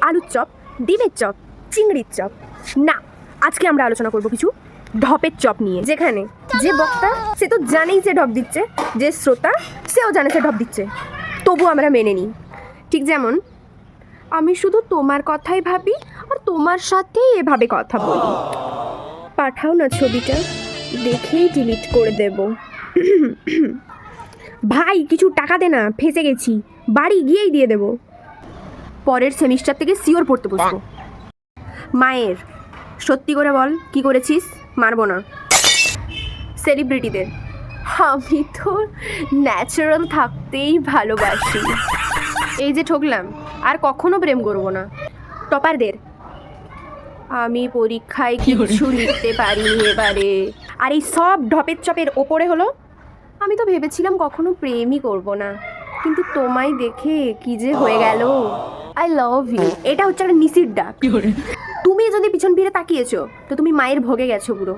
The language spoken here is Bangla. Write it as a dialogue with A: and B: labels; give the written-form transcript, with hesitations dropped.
A: আলুর চপ, ডিমের চপ, চিংড়ির চপ। না, আজকে আমরা আলোচনা করব কিছু ঢপের চপ নিয়ে, যেখানে যে বক্তা সে তো জানেই যে ঢপ দিচ্ছে, যে শ্রোতা সেও জানে সে ঢপ দিচ্ছে, তবু আমরা মেনে নিই। ঠিক যেমন আমি শুধু তোমার কথাই ভাবি আর তোমার সাথেই এভাবে কথা বলি। পাঠাও না ছবিটা, দেখেই ডিলিট করে দেব। ভাই কিছু টাকা দে না, ফেঁসে গেছি, বাড়ি গিয়েই দিয়ে দেব। পরের সেমিস্টার থেকে সিওর পড়তে বসবো। মায়ের সত্যি করে বল কি করেছিস? মারবো না। সেলিব্রিটিদের আমি তো ন্যাচারাল থাকতেই ভালোবাসি। এই যে ঠকলাম, আর কখনো প্রেম করবো না। টপারদের আমি পরীক্ষায় কিছু লিখতে পারিনি এবারে। আর এই সব ঢপের চপের ওপরে হলো আমি তো ভেবেছিলাম কখনো প্রেমই করব না, কিন্তু তোমায় দেখে কি যে হয়ে গেল। I love you. এটা হচ্ছে একটা নিশির ডাক। তুমি যদি পিছন ফিরে তাকিয়েছো তো তুমি মায়ের ভোগে গেছো পুরো।